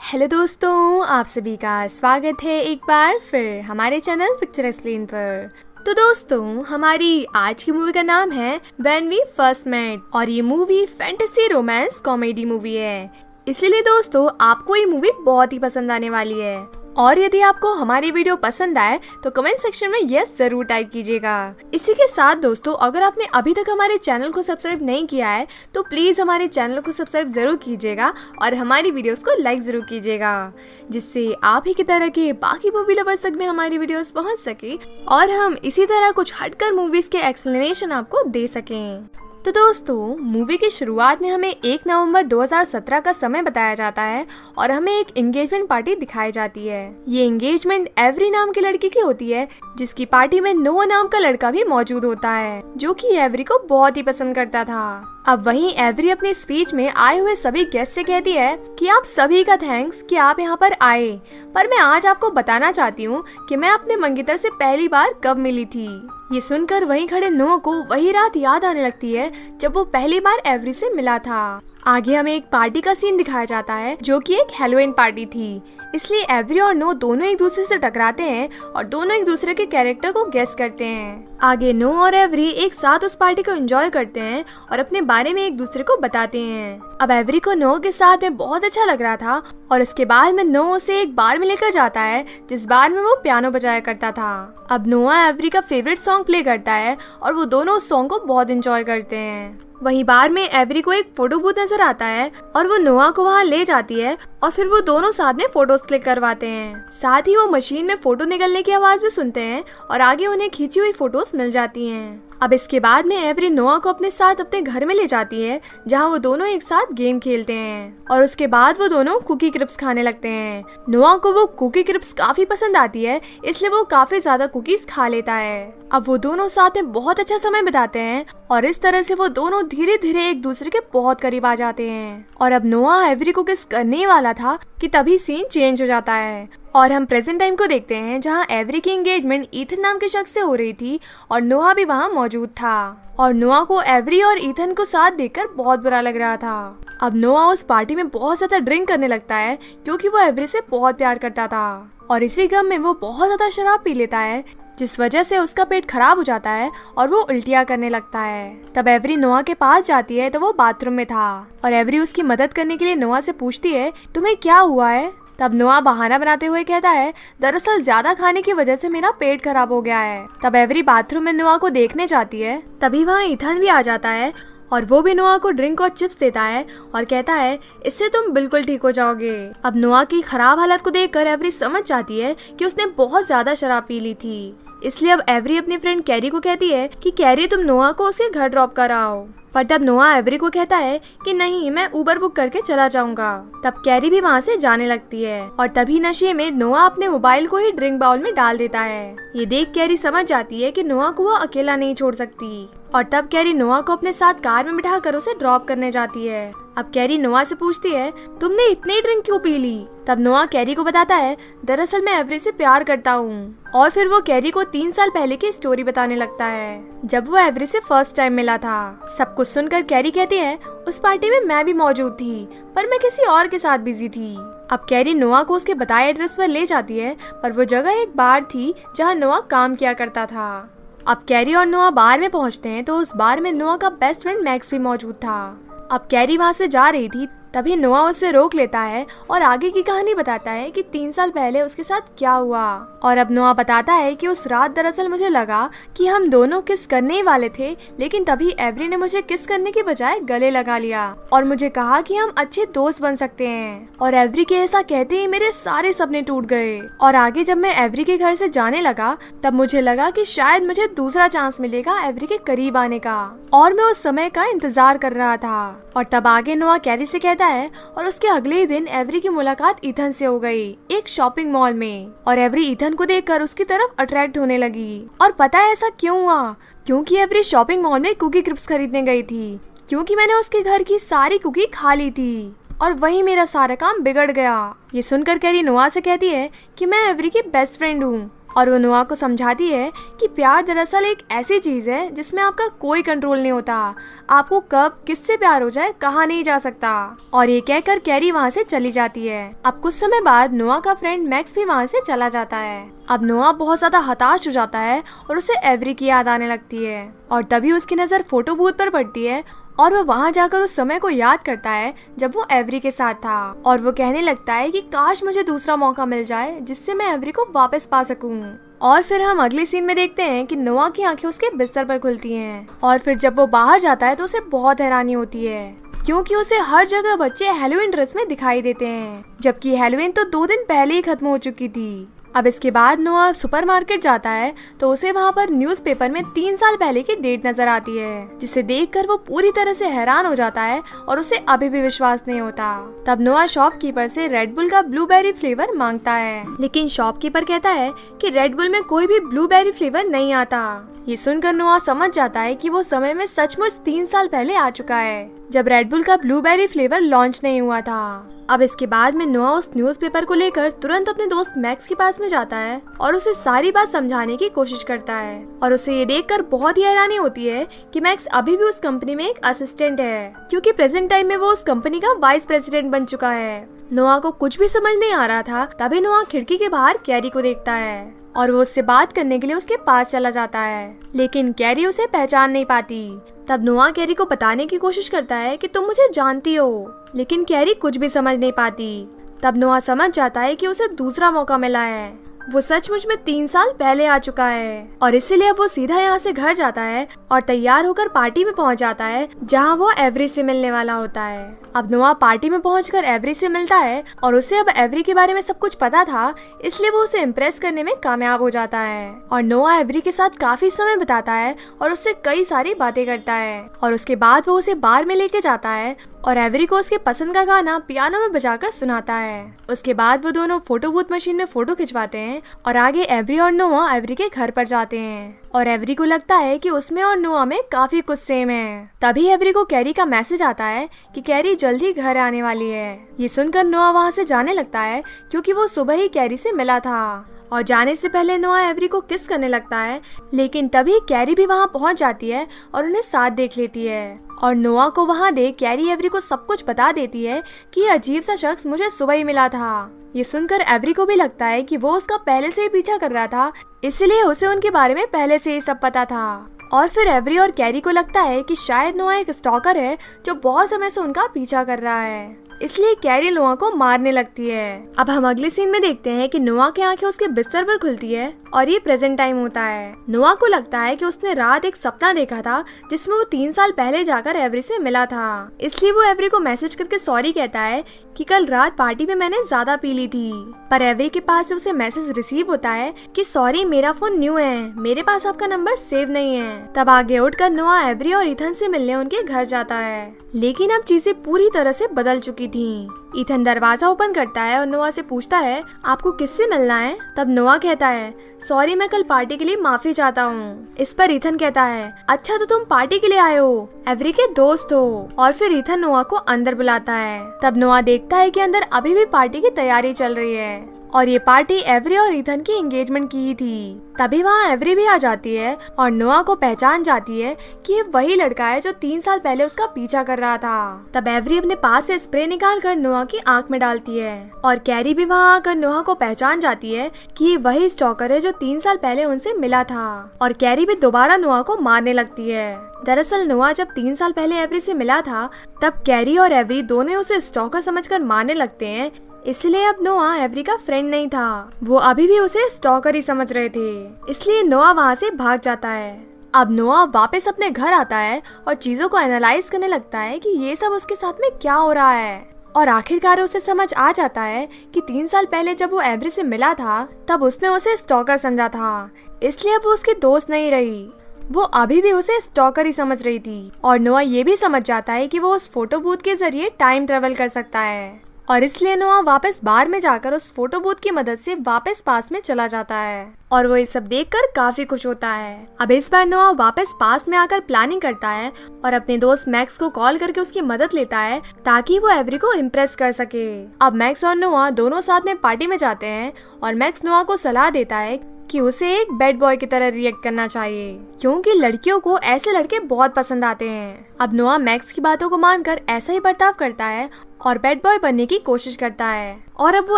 Hello दोस्तों, आप सभी का स्वागत है एक बार फिर हमारे चैनल पिक्चर एक्सप्लेन पर। तो दोस्तों, हमारी आज की मूवी का नाम है व्हेन वी फर्स्ट मेट और ये movie fantasy romance comedy movie है। इसीलिए दोस्तों आपको ये मूवी बहुत ही पसंद आने वाली है। और यदि आपको हमारी वीडियो पसंद आए तो कमेंट सेक्शन में यस जरूर टाइप कीजिएगा। इसी के साथ दोस्तों, अगर आपने अभी तक हमारे चैनल को सब्सक्राइब नहीं किया है तो प्लीज हमारे चैनल को सब्सक्राइब जरूर कीजिएगा और हमारी वीडियोस को लाइक जरूर कीजिएगा, जिससे आप ही की तरह के बाकी मूवी लवर्स तक में हमारी वीडियोस पहुंच सके और हम इसी तरह कुछ हटकर मूवीज के एक्सप्लेनेशन आपको दे सकें। तो दोस्तों, मूवी की शुरुआत में हमें 1 नवंबर 2017 का समय बताया जाता है और हमें एक एंगेजमेंट पार्टी दिखाई जाती है। ये एंगेजमेंट एवरी नाम की लड़की की होती है, जिसकी पार्टी में नोआ नाम का लड़का भी मौजूद होता है, जो कि एवरी को बहुत ही पसंद करता था। अब वहीं एवरी अपने स्पीच में आए हुए सभी गेस्ट से कहती है कि आप सभी का थैंक्स कि आप यहाँ पर आए, पर मैं आज आपको बताना चाहती हूँ कि मैं अपने मंगेतर से पहली बार कब मिली थी। ये सुनकर वहीं खड़े नोआ को वही रात याद आने लगती है जब वो पहली बार एवरी से मिला था। आगे हमें एक पार्टी का सीन दिखाया जाता है जो कि एक हैलोवीन पार्टी थी, इसलिए एवरी और नो दोनों एक दूसरे से टकराते हैं और दोनों एक दूसरे के कैरेक्टर को गेस करते हैं। आगे नो और एवरी एक साथ उस पार्टी को एंजॉय करते हैं और अपने बारे में एक दूसरे को बताते हैं। अब एवरी को नो के साथ में बहुत अच्छा लग रहा था और उसके बाद में नो उसे एक बार में लेकर जाता है जिस बार में वो पियानो बजाया करता था। अब नोआ एवरी का फेवरेट सॉन्ग प्ले करता है और वो दोनों उस सॉन्ग को बहुत एंजॉय करते हैं। वहीं बार में एवरी को एक फोटो बूथ नजर आता है और वो नोआ को वहां ले जाती है और फिर वो दोनों साथ में फोटोज क्लिक करवाते हैं। साथ ही वो मशीन में फोटो निकलने की आवाज भी सुनते हैं और आगे उन्हें खींची हुई फोटोज मिल जाती हैं। अब इसके बाद में एवरी नोआ को अपने साथ अपने घर में ले जाती है, जहां वो दोनों एक साथ गेम खेलते हैं और उसके बाद वो दोनों कुकी क्रिप्स खाने लगते हैं। नोआ को वो कुकी क्रिप्स काफी पसंद आती है, इसलिए वो काफी ज्यादा कुकीज खा लेता है। अब वो दोनों साथ में बहुत अच्छा समय बिताते हैं और इस तरह से वो दोनों धीरे धीरे एक दूसरे के बहुत करीब आ जाते हैं। और अब नोआ एवरी को किस करने वाला था कि तभी सीन चेंज हो जाता है और हम प्रेजेंट टाइम को देखते हैं, जहां एवरी की एंगेजमेंट ईथन नाम के शख्स से हो रही थी और नोआ भी वहां मौजूद था। और नोआ को एवरी और ईथन को साथ देखकर बहुत बुरा लग रहा था। अब नोआ उस पार्टी में बहुत ज्यादा ड्रिंक करने लगता है क्योंकि वो एवरी से बहुत प्यार करता था और इसी गम में वो बहुत ज्यादा शराब पी लेता है, जिस वजह से उसका पेट खराब हो जाता है और वो उल्टियाँ करने लगता है। तब एवरी नोआ के पास जाती है तो वो बाथरूम में था और एवरी उसकी मदद करने के लिए नोआ से पूछती है, तुम्हें क्या हुआ है? तब नोआ बहाना बनाते हुए कहता है, दरअसल ज्यादा खाने की वजह से मेरा पेट खराब हो गया है। तब एवरी बाथरूम में नोआ को देखने जाती है, तभी वहाँ ईथन भी आ जाता है और वो भी नोआ को ड्रिंक और चिप्स देता है और कहता है, इससे तुम बिल्कुल ठीक हो जाओगे। अब नोआ की खराब हालत को देखकर एवरी समझ जाती है कि उसने बहुत ज्यादा शराब पी ली थी, इसलिए अब एवरी अपनी फ्रेंड कैरी को कहती है कि कैरी तुम नोआ को उसके घर ड्रॉप कराओ। पर तब नोआ एवरी को कहता है कि नहीं, मैं उबर बुक करके चला जाऊंगा। तब कैरी भी वहाँ से जाने लगती है और तभी नशे में नोआ अपने मोबाइल को ही ड्रिंक बाउल में डाल देता है। ये देख कैरी समझ जाती है कि नोआ को वो अकेला नहीं छोड़ सकती और तब कैरी नोआ को अपने साथ कार में बिठाकर उसे ड्रॉप करने जाती है। अब कैरी नोआ से पूछती है, तुमने इतनी ड्रिंक क्यों पी ली? तब नोआ कैरी को बताता है, दरअसल मैं एवरी से प्यार करता हूँ। और फिर वो कैरी को 3 साल पहले की स्टोरी बताने लगता है जब वो एवरी से फर्स्ट टाइम मिला था। सब कुछ सुनकर कैरी कहती है, उस पार्टी में मैं भी मौजूद थी, पर मैं किसी और के साथ बिजी थी। अब कैरी नोआ को उसके बताए एड्रेस पर ले जाती है, पर वो जगह एक बार थी जहाँ नोआ काम किया करता था। अब कैरी और नोआ बार में पहुँचते हैं तो उस बार में नोआ का बेस्ट फ्रेंड मैक्स भी मौजूद था। अब कैरी वहाँ से जा रही थी, तभी नोआ उसे रोक लेता है और आगे की कहानी बताता है कि 3 साल पहले उसके साथ क्या हुआ। और अब नोआ बताता है कि उस रात दरअसल मुझे लगा कि हम दोनों किस करने ही वाले थे, लेकिन तभी एवरी ने मुझे किस करने के बजाय गले लगा लिया और मुझे कहा कि हम अच्छे दोस्त बन सकते हैं। और एवरी के ऐसा कहते ही मेरे सारे सपने टूट गए। और आगे जब मैं एवरी के घर से जाने लगा तब मुझे लगा कि शायद मुझे दूसरा चांस मिलेगा एवरी के करीब आने का, और मैं उस समय का इंतजार कर रहा था। और तब आगे नोआ कैरी से कहता है और उसके अगले ही दिन एवरी की मुलाकात ईथन से हो गई एक शॉपिंग मॉल में और एवरी ईथन को देखकर उसकी तरफ अट्रैक्ट होने लगी। और पता है ऐसा क्यों हुआ? क्योंकि एवरी शॉपिंग मॉल में कुकी क्रिप्स खरीदने गई थी, क्योंकि मैंने उसके घर की सारी कुकी खा ली थी और वही मेरा सारा काम बिगड़ गया। ये सुनकर कैरी नोआ से कहती है कि मैं एवरी की बेस्ट फ्रेंड हूँ और वो नोआ को समझाती है कि प्यार दरअसल एक ऐसी चीज है जिसमें आपका कोई कंट्रोल नहीं होता, आपको कब किससे प्यार हो जाए कहा नहीं जा सकता। और ये कहकर कैरी वहाँ से चली जाती है। अब कुछ समय बाद नोआ का फ्रेंड मैक्स भी वहाँ से चला जाता है। अब नोआ बहुत ज्यादा हताश हो जाता है और उसे एवरी की याद आने लगती है और तभी उसकी नजर फोटो बूथ पर पड़ती है और वो वहाँ जाकर उस समय को याद करता है जब वो एवरी के साथ था और वो कहने लगता है कि काश मुझे दूसरा मौका मिल जाए जिससे मैं एवरी को वापस पा सकूं। और फिर हम अगले सीन में देखते हैं कि नोआ की आंखें उसके बिस्तर पर खुलती हैं और फिर जब वो बाहर जाता है तो उसे बहुत हैरानी होती है क्योंकि उसे हर जगह बच्चे हैलोवीन ड्रेस में दिखाई देते हैं, जबकि हैलोवीन तो 2 दिन पहले ही खत्म हो चुकी थी। अब इसके बाद नोआ सुपरमार्केट जाता है तो उसे वहाँ पर न्यूज़पेपर में 3 साल पहले की डेट नजर आती है, जिसे देखकर वो पूरी तरह से हैरान हो जाता है और उसे अभी भी विश्वास नहीं होता। तब नोआ शॉपकीपर से रेड बुल का ब्लूबेरी फ्लेवर मांगता है, लेकिन शॉपकीपर कहता है कि रेड बुल में कोई भी ब्लूबेरी फ्लेवर नहीं आता। ये सुनकर नोआ समझ जाता है कि वो समय में सचमुच 3 साल पहले आ चुका है जब रेड बुल का ब्लूबेरी फ्लेवर लॉन्च नहीं हुआ था। अब इसके बाद में नोआ उस न्यूज़पेपर को लेकर तुरंत अपने दोस्त मैक्स के पास में जाता है और उसे सारी बात समझाने की कोशिश करता है और उसे ये देखकर बहुत ही हैरानी होती है कि मैक्स अभी भी उस कंपनी में एक असिस्टेंट है, क्योंकि प्रेजेंट टाइम में वो उस कंपनी का वाइस प्रेसिडेंट बन चुका है। नोआ को कुछ भी समझ नहीं आ रहा था, तभी नोआ खिड़की के बाहर कैरी को देखता है और वो उससे बात करने के लिए उसके पास चला जाता है, लेकिन कैरी उसे पहचान नहीं पाती। तब नोआ कैरी को बताने की कोशिश करता है कि तुम मुझे जानती हो, लेकिन कैरी कुछ भी समझ नहीं पाती। तब नोआ समझ जाता है कि उसे दूसरा मौका मिला है, वो सचमुच में 3 साल पहले आ चुका है और इसीलिए वो सीधा यहाँ से घर जाता है और तैयार होकर पार्टी में पहुँच जाता है जहाँ वो एवरी से मिलने वाला होता है। अब नोआ पार्टी में पहुंचकर एवरी से मिलता है और उसे अब एवरी के बारे में सब कुछ पता था, इसलिए वो उसे इम्प्रेस करने में कामयाब हो जाता है और नोआ एवरी के साथ काफी समय बिताता है और उससे कई सारी बातें करता है और उसके बाद वो उसे बार में लेके जाता है और एवरी को उसके पसंद का गाना पियानो में बजाकर सुनाता है। उसके बाद वो दोनों फोटो बूथ मशीन में फोटो खिंचवाते हैं और आगे एवरी और नोआ एवरी के घर पर जाते हैं और एवरी को लगता है कि उसमें और नोआ में काफी कुछ सेम है। तभी एवरी को कैरी का मैसेज आता है कि कैरी जल्द ही घर आने वाली है। ये सुनकर नोआ वहाँ से जाने लगता है क्योंकि वो सुबह ही कैरी से मिला था और जाने से पहले नोआ एवरी को किस करने लगता है, लेकिन तभी कैरी भी वहाँ पहुँच जाती है और उन्हें साथ देख लेती है और नोआ को वहाँ देख कैरी एवरी को सब कुछ बता देती है कि ये अजीब सा शख्स मुझे सुबह ही मिला था। ये सुनकर एवरी को भी लगता है कि वो उसका पहले से ही पीछा कर रहा था, इसलिए उसे उनके बारे में पहले से ही सब पता था। और फिर एवरी और कैरी को लगता है कि शायद नोआ एक स्टॉकर है जो बहुत समय से उनका पीछा कर रहा है, इसलिए कैरी नोआ को मारने लगती है। अब हम अगले सीन में देखते हैं कि नोआ की आंखें उसके बिस्तर पर खुलती है और ये प्रेजेंट टाइम होता है। नोआ को लगता है कि उसने रात एक सपना देखा था जिसमें वो 3 साल पहले जाकर एवरी से मिला था, इसलिए वो एवरी को मैसेज करके सॉरी कहता है कि कल रात पार्टी में मैंने ज्यादा पी ली थी। पर एवरी के पास से उसे मैसेज रिसीव होता है कि सॉरी मेरा फोन न्यू है, मेरे पास आपका नंबर सेव नहीं है। तब आगे उठकर नोआ एवरी और इथन से मिलने उनके घर जाता है, लेकिन अब चीजें पूरी तरह से बदल चुकी थी। इथन दरवाजा ओपन करता है और नोआ से पूछता है आपको किससे मिलना है। तब नोआ कहता है सॉरी मैं कल पार्टी के लिए माफी चाहता हूँ। इस पर इथन कहता है अच्छा तो तुम पार्टी के लिए आए हो, एवरी के दोस्त हो। और फिर इथन नोआ को अंदर बुलाता है। तब नोआ देखता है कि अंदर अभी भी पार्टी की तैयारी चल रही है और ये पार्टी एवरी और इथन की एंगेजमेंट की ही थी। तभी वहाँ एवरी भी आ जाती है और नोआ को पहचान जाती है कि ये वही लड़का है जो 3 साल पहले उसका पीछा कर रहा था। तब एवरी अपने पास से स्प्रे निकाल कर नोआ की आंख में डालती है और कैरी भी वहाँ आकर नोआ को पहचान जाती है कि ये वही स्टॉकर है जो 3 साल पहले उनसे मिला था और कैरी भी दोबारा नोआ को मारने लगती है। दरअसल नोआ जब 3 साल पहले एवरी से मिला था तब कैरी और एवरी दोनों उसे स्टॉकर समझकर मारने लगते हैं, इसलिए अब नोआ एवरी का फ्रेंड नहीं था, वो अभी भी उसे स्टॉकर ही समझ रहे थे। इसलिए नोआ वहाँ से भाग जाता है। अब नोआ वापस अपने घर आता है और चीजों को एनालाइज करने लगता है कि ये सब उसके साथ में क्या हो रहा है और आखिरकार उसे समझ आ जाता है कि 3 साल पहले जब वो एवरी से मिला था तब उसने उसे स्टॉकर समझा था, इसलिए अब वो उसकी दोस्त नहीं रही, वो अभी भी उसे स्टॉकर ही समझ रही थी। और नोआ ये भी समझ जाता है कि वो उस फोटो बूथ के जरिए टाइम ट्रेवल कर सकता है और इसलिए नोआ वापस बार में जाकर उस फोटो बूथ की मदद से वापस पास में चला जाता है और वो ये सब देखकर काफी खुश होता है। अब इस बार नोआ वापस पास में आकर प्लानिंग करता है और अपने दोस्त मैक्स को कॉल करके उसकी मदद लेता है ताकि वो एवरी को इम्प्रेस कर सके। अब मैक्स और नोआ दोनों साथ में पार्टी में जाते हैं और मैक्स नोआ को सलाह देता है कि उसे एक बैड बॉय की तरह रिएक्ट करना चाहिए, क्योंकि लड़कियों को ऐसे लड़के बहुत पसंद आते हैं। अब नोआ मैक्स की बातों को मानकर ऐसा ही बर्ताव करता है और बैड बॉय बनने की कोशिश करता है। और अब वो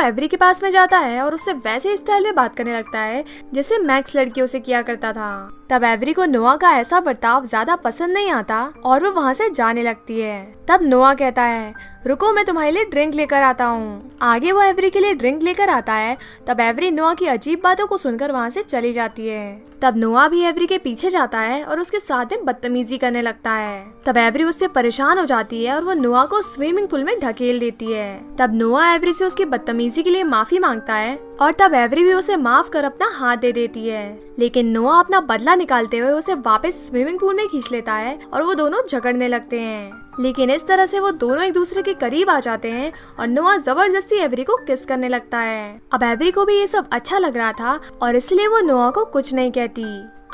एवरी के पास में जाता है और उससे वैसे ही स्टाइल में बात करने लगता है जैसे मैक्स लड़कियों से किया करता था। तब एवरी को नोआ का ऐसा बर्ताव ज्यादा पसंद नहीं आता और वो वहाँ से जाने लगती है। तब नोआ कहता है, रुको मैं तुम्हारे लिए ड्रिंक लेकर आता हूँ। आगे वो एवरी के लिए ड्रिंक लेकर आता है। तब एवरी नोआ की अजीब बातों को सुनकर वहाँ से चली जाती है। तब नोआ भी एवरी के पीछे जाता है और उसके साथ में बदतमीजी करने लगता है। तब एवरी उससे परेशान हो जाती है और वो नोआ को स्विमिंग पूल में ढकेल देती है। तब नोआ एवरी से उसकी बदतमीजी के लिए माफी मांगता है और तब एवरी भी उसे माफ कर अपना हाथ दे देती है। लेकिन नोआ अपना बदला निकालते हुए उसे वापस स्विमिंग पूल में खींच लेता है और वो दोनों झगड़ने लगते हैं। लेकिन इस तरह से वो दोनों एक दूसरे के करीब आ जाते हैं और नोआ जबरदस्ती एवरी को किस करने लगता है। अब एवरी को भी ये सब अच्छा लग रहा था और इसलिए वो नोआ को कुछ नहीं कहती।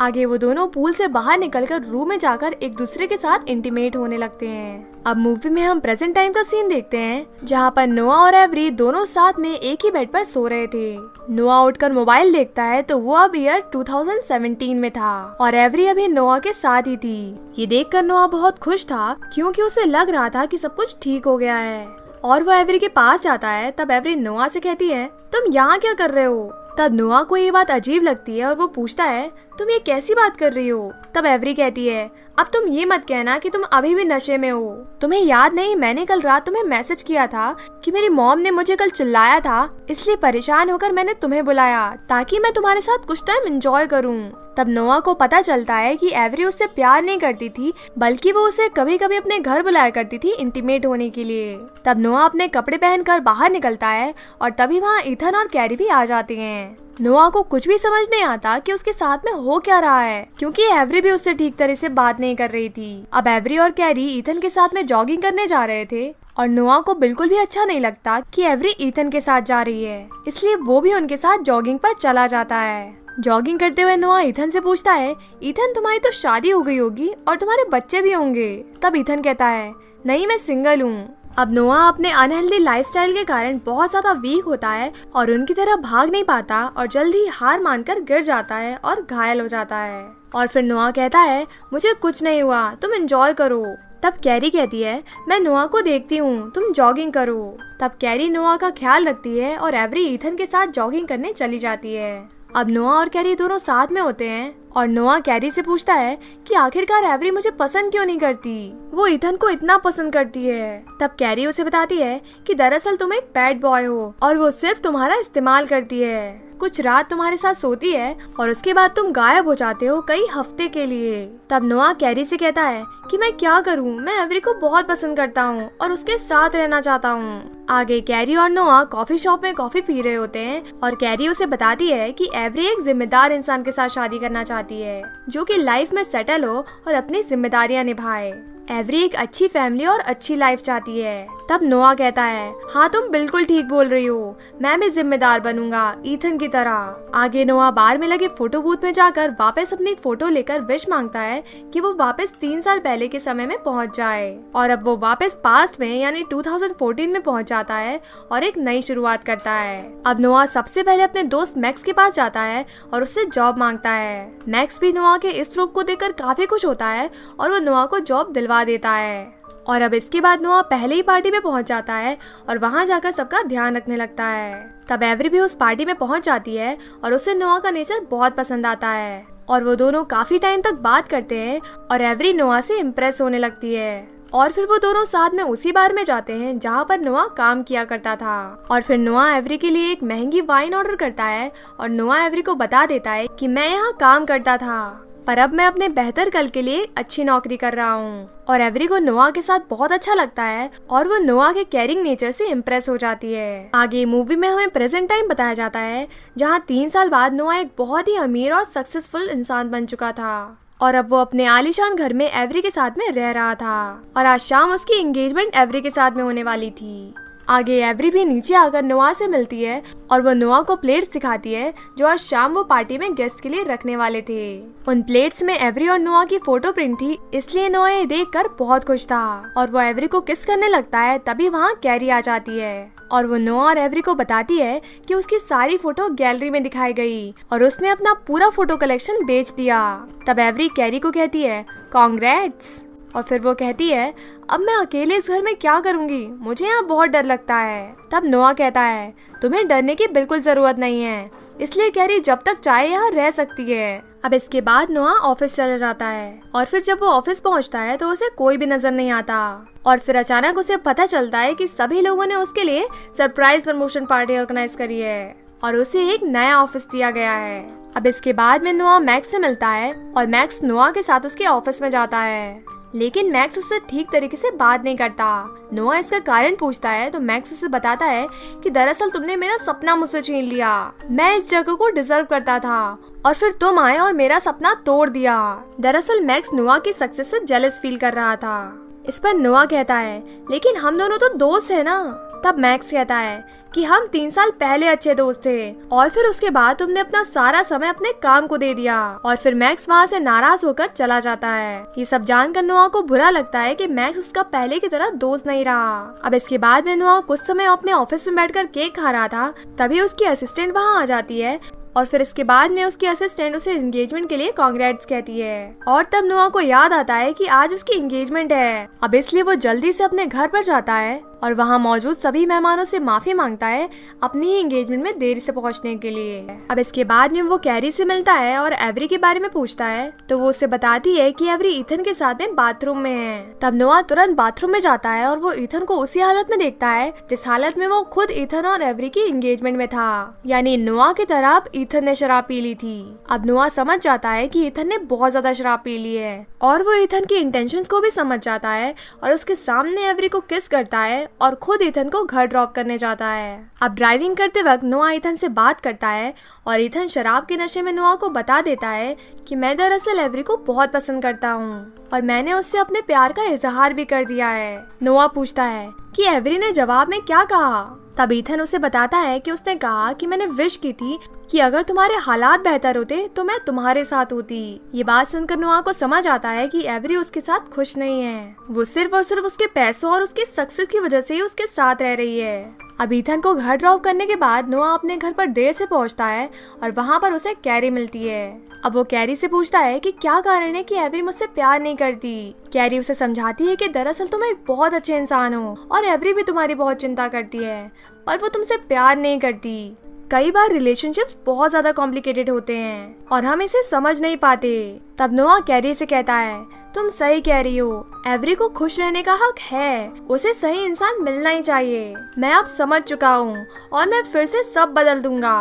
आगे वो दोनों पूल से बाहर निकलकर रूम में जाकर एक दूसरे के साथ इंटीमेट होने लगते हैं। अब मूवी में हम प्रेजेंट टाइम का सीन देखते हैं जहाँ पर नोआ और एवरी दोनों साथ में एक ही बेड पर सो रहे थे। नोआ उठकर मोबाइल देखता है तो वो अब ईयर 2017 में था और एवरी अभी नोआ के साथ ही थी। ये देखकर नोआ बहुत खुश था क्योंकि उसे लग रहा था कि सब कुछ ठीक हो गया है और वो एवरी के पास जाता है। तब एवरी नोआ से कहती है, तुम यहाँ क्या कर रहे हो? तब नोआ को ये बात अजीब लगती है और वो पूछता है, तुम ये कैसी बात कर रही हो? तब एवरी कहती है, अब तुम ये मत कहना कि तुम अभी भी नशे में हो। तुम्हें याद नहीं मैंने कल रात तुम्हें मैसेज किया था कि मेरी मॉम ने मुझे कल चिल्लाया था, इसलिए परेशान होकर मैंने तुम्हें बुलाया ताकि मैं तुम्हारे साथ कुछ टाइम एंजॉय करूं। तब नोआ को पता चलता है कि एवरी उससे प्यार नहीं करती थी बल्कि वो उसे कभी कभी अपने घर बुलाया करती थी इंटीमेट होने के लिए। तब नोआ अपने कपड़े पहनकर बाहर निकलता है और तभी वहाँ ईथन और कैरी भी आ जाते हैं। नोआ को कुछ भी समझ नहीं आता कि उसके साथ में हो क्या रहा है क्योंकि एवरी भी उससे ठीक तरह से बात नहीं कर रही थी। अब एवरी और कैरी ईथन के साथ में जॉगिंग करने जा रहे थे और नोआ को बिल्कुल भी अच्छा नहीं लगता कि एवरी ईथन के साथ जा रही है, इसलिए वो भी उनके साथ जॉगिंग पर चला जाता है। जॉगिंग करते हुए नोआ ईथन से पूछता है, ईथन तुम्हारी तो शादी हो गई होगी और तुम्हारे बच्चे भी होंगे। तब ईथन कहता है, नहीं मैं सिंगल हूँ। अब नोआ अपने अनहेल्दी लाइफस्टाइल के कारण बहुत ज्यादा वीक होता है और उनकी तरह भाग नहीं पाता और जल्द ही हार मानकर गिर जाता है और घायल हो जाता है। और फिर नोआ कहता है, मुझे कुछ नहीं हुआ, तुम एंजॉय करो। तब कैरी कहती है, मैं नोआ को देखती हूँ, तुम जॉगिंग करो। तब कैरी नोआ का ख्याल रखती है और एवरी ईथन के साथ जॉगिंग करने चली जाती है। अब नोआ और कैरी दोनों साथ में होते हैं और नोआ कैरी से पूछता है कि आखिरकार एवरी मुझे पसंद क्यों नहीं करती, वो ईथन को इतना पसंद करती है। तब कैरी उसे बताती है कि दरअसल तुम एक बैड बॉय हो और वो सिर्फ तुम्हारा इस्तेमाल करती है। कुछ रात तुम्हारे साथ सोती है और उसके बाद तुम गायब हो जाते हो कई हफ्ते के लिए। तब नोआ कैरी से कहता है कि मैं क्या करूं, मैं एवरी को बहुत पसंद करता हूं और उसके साथ रहना चाहता हूं। आगे कैरी और नोआ कॉफी शॉप में कॉफी पी रहे होते हैं और कैरी उसे बताती है कि एवरी एक जिम्मेदार इंसान के साथ शादी करना चाहती है जो कि लाइफ में सेटल हो और अपनी जिम्मेदारियां निभाए। एवरी एक अच्छी फैमिली और अच्छी लाइफ चाहती है। तब नोआ कहता है, हाँ तुम बिल्कुल ठीक बोल रही हो, मैं भी जिम्मेदार बनूंगा ईथन की तरह। आगे नोआ बार में लगे फोटो बूथ में जाकर वापस अपनी फोटो लेकर विश मांगता है कि वो वापस 3 साल पहले के समय में पहुंच जाए और अब वो वापस पास्ट में यानी 2014 में पहुंच जाता है और एक नई शुरुआत करता है। अब नोआ सबसे पहले अपने दोस्त मैक्स के पास जाता है और उससे जॉब मांगता है। मैक्स भी नोआ के इस रूप को देखकर काफी खुश होता है और वो नोआ को जॉब दिलवा देता है। और अब इसके बाद नोआ पहले ही पार्टी में पहुंच जाता है और वहां जाकर सबका ध्यान रखने लगता है। तब एवरी भी उस पार्टी में पहुंच जाती है और उसे नोआ का नेचर बहुत पसंद आता है और वो दोनों काफी टाइम तक बात करते हैं और एवरी नोआ से इम्प्रेस होने लगती है। और फिर वो दोनों साथ में उसी बार में जाते हैं जहाँ पर नोआ काम किया करता था। और फिर नोआ एवरी के लिए एक महंगी वाइन ऑर्डर करता है और नोआ एवरी को बता देता है कि मैं यहाँ काम करता था पर अब मैं अपने बेहतर कल के लिए अच्छी नौकरी कर रहा हूँ। और एवरी को नोआ के साथ बहुत अच्छा लगता है और वो नोआ के केयरिंग नेचर से इम्प्रेस हो जाती है। आगे मूवी में हमें प्रेजेंट टाइम बताया जाता है जहाँ 3 साल बाद नोआ एक बहुत ही अमीर और सक्सेसफुल इंसान बन चुका था और अब वो अपने आलीशान घर में एवरी के साथ में रह रहा था और आज शाम उसकी एंगेजमेंट एवरी के साथ में होने वाली थी। आगे एवरी भी नीचे आकर नोआ से मिलती है और वो नोआ को प्लेट्स दिखाती है जो आज शाम वो पार्टी में गेस्ट के लिए रखने वाले थे। उन प्लेट्स में एवरी और नोआ की फोटो प्रिंट थी, इसलिए नोआ ये देखकर बहुत खुश था और वो एवरी को किस करने लगता है। तभी वहाँ कैरी आ जाती है और वो नोआ और एवरी को बताती है कि उसकी सारी फोटो गैलरी में दिखाई गई और उसने अपना पूरा फोटो कलेक्शन बेच दिया। तब एवरी कैरी को कहती है कॉन्ग्रेट्स, और फिर वो कहती है अब मैं अकेले इस घर में क्या करूंगी, मुझे यहाँ बहुत डर लगता है। तब नोआ कहता है तुम्हें डरने की बिल्कुल जरूरत नहीं है, इसलिए कैरी जब तक चाहे यहाँ रह सकती है। अब इसके बाद नोआ ऑफिस चला जाता है और फिर जब वो ऑफिस पहुँचता है तो उसे कोई भी नजर नहीं आता और फिर अचानक उसे पता चलता है कि सभी लोगों ने उसके लिए सरप्राइज प्रमोशन पार्टी ऑर्गेनाइज करी है और उसे एक नया ऑफिस दिया गया है। अब इसके बाद में नोआ मैक्स से मिलता है और मैक्स नोआ के साथ उसके ऑफिस में जाता है, लेकिन मैक्स उससे ठीक तरीके से बात नहीं करता। नोआ इसका कारण पूछता है तो मैक्स उसे बताता है कि दरअसल तुमने मेरा सपना मुझसे छीन लिया, मैं इस जगह को डिजर्व करता था और फिर तुम आए और मेरा सपना तोड़ दिया। दरअसल मैक्स नोआ की सक्सेस से जेलस फील कर रहा था। इस पर नोआ कहता है लेकिन हम दोनों तो दोस्त है ना। तब मैक्स कहता है कि हम 3 साल पहले अच्छे दोस्त थे और फिर उसके बाद तुमने अपना सारा समय अपने काम को दे दिया, और फिर मैक्स वहाँ से नाराज होकर चला जाता है। ये सब जानकर नोआ को बुरा लगता है कि मैक्स उसका पहले की तरह दोस्त नहीं रहा। अब इसके बाद में नोआ कुछ समय अपने ऑफिस में बैठकर केक खा रहा था, तभी उसकी असिस्टेंट वहाँ आ जाती है और फिर इसके बाद में उसकी असिस्टेंट उसे एंगेजमेंट के लिए कांग्रेट्स कहती है और तब नोआ को याद आता है कि आज उसकी एंगेजमेंट है। अब इसलिए वो जल्दी से अपने घर पर जाता है और वहाँ मौजूद सभी मेहमानों से माफी मांगता है अपनी ही एंगेजमेंट में देरी से पहुँचने के लिए। अब इसके बाद में वो कैरी से मिलता है और एवरी के बारे में पूछता है तो वो उसे बताती है कि एवरी ईथन के साथ में बाथरूम में है। तब नोआ तुरंत बाथरूम में जाता है और वो ईथन को उसी हालत में देखता है जिस हालत में वो खुद ईथन और एवरी की एंगेजमेंट में था, यानी नोआ की तरह अब ईथन ने शराब पी ली थी। अब नोआ समझ जाता है कि ईथन ने बहुत ज्यादा शराब पी ली है और वो ईथन की इंटेंशंस को भी समझ जाता है और उसके सामने एवरी को किस करता है और खुद ईथन को घर ड्रॉप करने जाता है। अब ड्राइविंग करते वक्त नोआ ईथन से बात करता है और ईथन शराब के नशे में नोआ को बता देता है कि मैं दरअसल एवरी को बहुत पसंद करता हूँ और मैंने उससे अपने प्यार का इजहार भी कर दिया है। नोआ पूछता है कि एवरी ने जवाब में क्या कहा। तब ईथन उसे बताता है कि उसने कहा कि मैंने विश की थी कि अगर तुम्हारे हालात बेहतर होते तो मैं तुम्हारे साथ होती। ये बात सुनकर नोआ को समझ आता है कि एवरी उसके साथ खुश नहीं है, वो सिर्फ और सिर्फ उसके पैसों और उसकी सक्सेस की वजह से ही उसके साथ रह रही है। अब ईथन को घर ड्रॉप करने के बाद नोआ अपने घर पर देर से पहुंचता है और वहाँ पर उसे कैरी मिलती है। अब वो कैरी से पूछता है कि क्या कारण है कि एवरी मुझसे प्यार नहीं करती। कैरी उसे समझाती है कि दरअसल तुम एक बहुत अच्छे इंसान हो और एवरी भी तुम्हारी बहुत चिंता करती है, पर वो तुमसे प्यार नहीं करती। कई बार रिलेशनशिप्स बहुत ज्यादा कॉम्प्लिकेटेड होते हैं और हम इसे समझ नहीं पाते। तब नोआ कैरी से कहता है तुम सही कह रही हो, एवरी को खुश रहने का हक है, उसे सही इंसान मिलना ही चाहिए। मैं अब समझ चुका हूँ और मैं फिर से सब बदल दूंगा।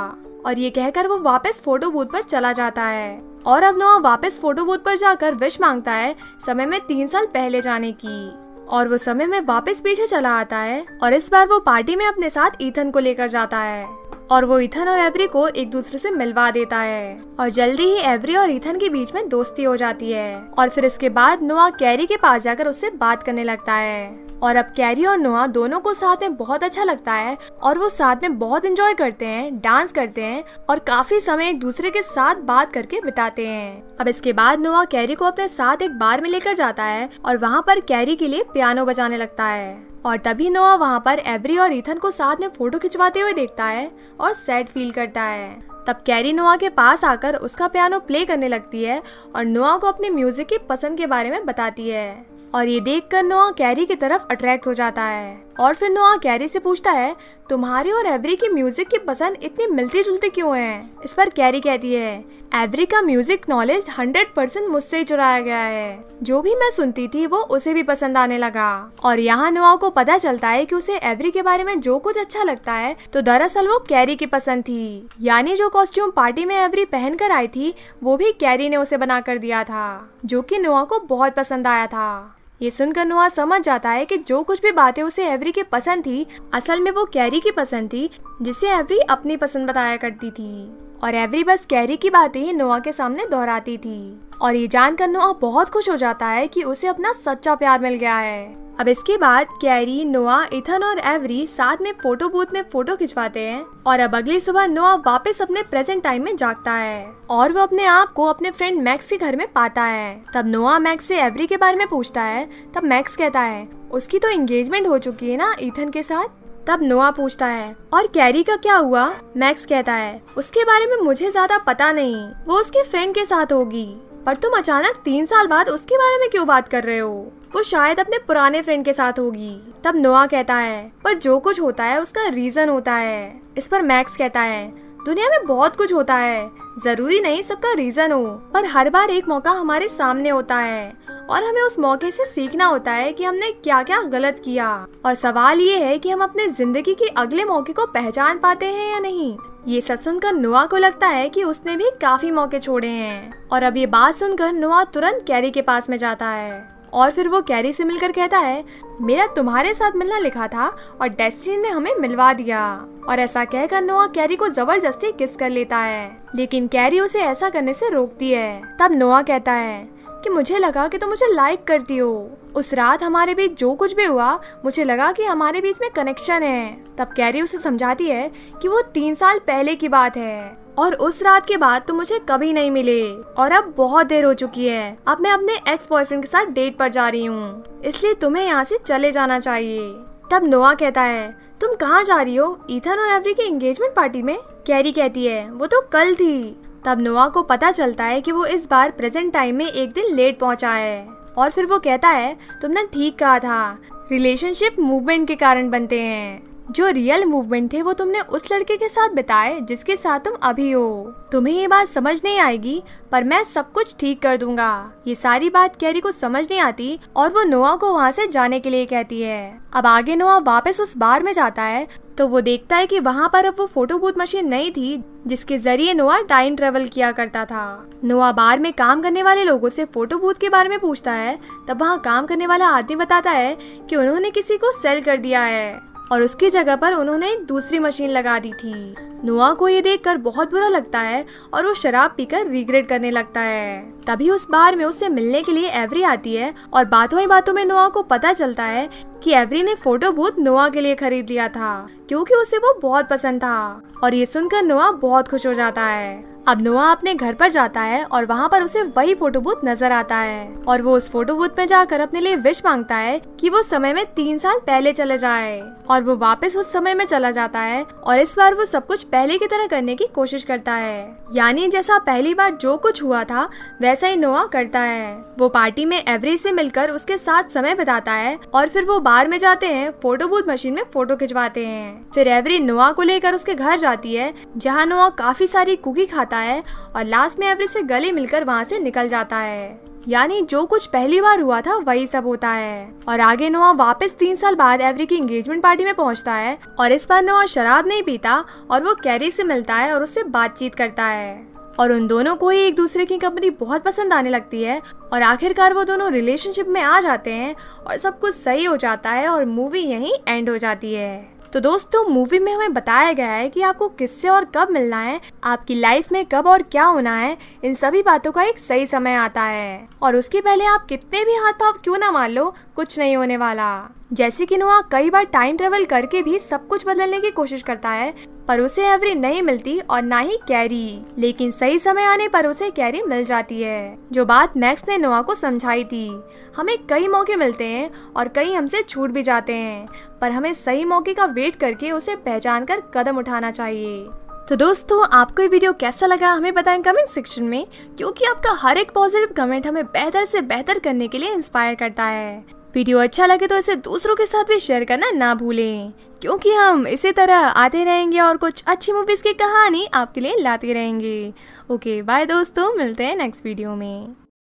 और ये कहकर वो वापस फोटो बूथ पर चला जाता है और अब नोआ वापस फोटो बूथ पर जाकर विश मांगता है समय में 3 साल पहले जाने की, और वो समय में वापस पीछे चला आता है और इस बार वो पार्टी में अपने साथ ईथन को लेकर जाता है और वो ईथन और एवरी को एक दूसरे से मिलवा देता है और जल्दी ही एवरी और ईथन के बीच में दोस्ती हो जाती है। और फिर इसके बाद नोआ कैरी के पास जाकर उससे बात करने लगता है और अब कैरी और नोआ दोनों को साथ में बहुत अच्छा लगता है और वो साथ में बहुत एंजॉय करते हैं, डांस करते हैं और काफी समय एक दूसरे के साथ बात करके बिताते हैं। अब इसके बाद नोआ कैरी को अपने साथ एक बार में लेकर जाता है और वहाँ पर कैरी के लिए पियानो बजाने लगता है और तभी नोआ वहाँ पर एवरी और ईथन को साथ में फोटो खिंचवाते हुए देखता है और सैड फील करता है। तब कैरी नोआ के पास आकर उसका पियानो प्ले करने लगती है और नोआ को अपने म्यूजिक की पसंद के बारे में बताती है और ये देखकर नोआ कैरी की तरफ अट्रैक्ट हो जाता है और फिर नोआ कैरी से पूछता है तुम्हारी और एवरी की म्यूजिक की पसंद इतनी मिलती जुलती क्यों है। इस पर कैरी कहती है एवरी का म्यूजिक नॉलेज 100% मुझसे ही चुराया गया है, जो भी मैं सुनती थी वो उसे भी पसंद आने लगा। और यहाँ नोआ को पता चलता है कि उसे एवरी के बारे में जो कुछ अच्छा लगता है तो दरअसल वो कैरी की पसंद थी, यानी जो कॉस्ट्यूम पार्टी में एवरी पहन कर आई थी वो भी कैरी ने उसे बना कर दिया था, जो कि नोआ को बहुत पसंद आया था। ये सुनकर नोआ समझ जाता है कि जो कुछ भी बातें उसे एवरी की पसंद थी असल में वो कैरी की पसंद थी, जिसे एवरी अपनी पसंद बताया करती थी और एवरी बस कैरी की बातें ही नोआ के सामने दोहराती थी। और ये जानकर नोआ बहुत खुश हो जाता है कि उसे अपना सच्चा प्यार मिल गया है। अब इसके बाद कैरी, नोआ, ईथन और एवरी साथ में फोटो बूथ में फोटो खिंचवाते हैं और अब अगली सुबह नोआ वापस अपने प्रेजेंट टाइम में जागता है और वो अपने आप को अपने फ्रेंड मैक्स के घर में पाता है। तब नोआ मैक्स से एवरी के बारे में पूछता है। तब मैक्स कहता है उसकी तो एंगेजमेंट हो चुकी है ना ईथन के साथ। तब नोआ पूछता है और कैरी का क्या हुआ? मैक्स कहता है उसके बारे में मुझे ज्यादा पता नहीं, वो उसके फ्रेंड के साथ होगी। पर तुम अचानक 3 साल बाद उसके बारे में क्यों बात कर रहे हो? वो शायद अपने पुराने फ्रेंड के साथ होगी। तब नोआ कहता है पर जो कुछ होता है उसका रीजन होता है। इस पर मैक्स कहता है दुनिया में बहुत कुछ होता है, जरूरी नहीं सबका रीजन हो, पर हर बार एक मौका हमारे सामने होता है और हमें उस मौके से सीखना होता है कि हमने क्या क्या गलत किया। और सवाल ये है कि हम अपने जिंदगी के अगले मौके को पहचान पाते हैं या नहीं। ये सब सुनकर नोआ को लगता है कि उसने भी काफी मौके छोड़े हैं। और अब ये बात सुनकर नोआ तुरंत कैरी के पास में जाता है और फिर वो कैरी से मिलकर कहता है मेरा तुम्हारे साथ मिलना लिखा था और डेस्टिनी ने हमें मिलवा दिया। और ऐसा कहकर नोआ कैरी को जबरदस्ती किस कर लेता है, लेकिन कैरी उसे ऐसा करने से रोकती है। तब नोआ कहता है कि मुझे लगा कि तुम मुझे लाइक करती हो। उस रात हमारे बीच जो कुछ भी हुआ मुझे लगा कि हमारे बीच में कनेक्शन है। तब कैरी उसे समझाती है कि वो 3 साल पहले की बात है और उस रात के बाद तुम मुझे कभी नहीं मिले और अब बहुत देर हो चुकी है। अब मैं अपने एक्स बॉयफ्रेंड के साथ डेट पर जा रही हूँ, इसलिए तुम्हें यहाँ से चले जाना चाहिए। तब नोआ कहता है तुम कहाँ जा रही हो? ईथन और एवरी की एंगेजमेंट पार्टी में? कैरी कहती है वो तो कल थी। तब नोआ को पता चलता है कि वो इस बार प्रेजेंट टाइम में एक दिन लेट पहुंचा है। और फिर वो कहता है तुमने ठीक कहा था, रिलेशनशिप मूवमेंट के कारण बनते हैं। जो रियल मूवमेंट थे वो तुमने उस लड़के के साथ बिताए जिसके साथ तुम अभी हो। तुम्हें ये बात समझ नहीं आएगी पर मैं सब कुछ ठीक कर दूंगा। ये सारी बात कैरी को समझ नहीं आती और वो नोआ को वहाँ से जाने के लिए कहती है। अब आगे नोआ वापस उस बार में जाता है तो वो देखता है कि वहाँ पर अब वो फोटो बूथ मशीन नहीं थी जिसके जरिए नोआ टाइम ट्रेवल किया करता था। नोआ बार में काम करने वाले लोगों से फोटो बूथ के बारे में पूछता है। तब वहाँ काम करने वाला आदमी बताता है कि उन्होंने किसी को सेल कर दिया है और उसकी जगह पर उन्होंने एक दूसरी मशीन लगा दी थी। नोआ को ये देखकर बहुत बुरा लगता है और वो शराब पीकर रिग्रेट करने लगता है। तभी उस बार में उससे मिलने के लिए एवरी आती है और बातों ही बातों में नोआ को पता चलता है कि एवरी ने फोटो बूथ नोआ के लिए खरीद लिया था क्योंकि उसे वो बहुत पसंद था। और ये सुनकर नोआ बहुत खुश हो जाता है। अब नोआ अपने घर पर जाता है और वहाँ पर उसे वही फोटो बूथ नजर आता है और वो उस फोटो बूथ में जाकर अपने लिए विश मांगता है कि वो समय में 3 साल पहले चले जाए। और वो वापस उस समय में चला जाता है और इस बार वो सब कुछ पहले की तरह करने की कोशिश करता है, यानी जैसा पहली बार जो कुछ हुआ था वैसा ही नोआ करता है। वो पार्टी में एवरी से मिलकर उसके साथ समय बिताता है और फिर वो बार में जाते हैं, फोटो बूथ मशीन में फोटो खिंचवाते हैं। फिर एवरी नोआ को लेकर उसके घर जाती है जहाँ नोआ काफी सारी कुकी खाता है और लास्ट में एवरी से गले मिलकर वहाँ से निकल जाता है। यानी जो कुछ पहली बार हुआ था वही सब होता है। और आगे नोआ वापस 3 साल बाद एवरी की एंगेजमेंट पार्टी में पहुंचता है और इस बार नोआ शराब नहीं पीता और वो कैरी से मिलता है और उससे बातचीत करता है और उन दोनों को ही एक दूसरे की कंपनी बहुत पसंद आने लगती है और आखिरकार वो दोनों रिलेशनशिप में आ जाते हैं और सब कुछ सही हो जाता है और मूवी यहीं एंड हो जाती है। तो दोस्तों मूवी में हमें बताया गया है कि आपको किससे और कब मिलना है, आपकी लाइफ में कब और क्या होना है, इन सभी बातों का एक सही समय आता है और उसके पहले आप कितने भी हाथ पांव क्यों ना मान लो कुछ नहीं होने वाला। जैसे कि नोआ कई बार टाइम ट्रेवल करके भी सब कुछ बदलने की कोशिश करता है पर उसे एवरी नहीं मिलती और ना ही कैरी, लेकिन सही समय आने पर उसे कैरी मिल जाती है। जो बात मैक्स ने नोआ को समझाई थी, हमें कई मौके मिलते हैं और कई हमसे छूट भी जाते हैं पर हमें सही मौके का वेट करके उसे पहचान कर कदम उठाना चाहिए। तो दोस्तों आपको ये वीडियो कैसा लगा हमें बताएं कमेंट सेक्शन में, क्योंकि आपका हर एक पॉजिटिव कमेंट हमें बेहतर से बेहतर करने के लिए इंस्पायर करता है। वीडियो अच्छा लगे तो इसे दूसरों के साथ भी शेयर करना ना भूलें, क्योंकि हम इसी तरह आते रहेंगे और कुछ अच्छी मूवीज की कहानी आपके लिए लाते रहेंगे। ओके बाय दोस्तों, मिलते हैं नेक्स्ट वीडियो में।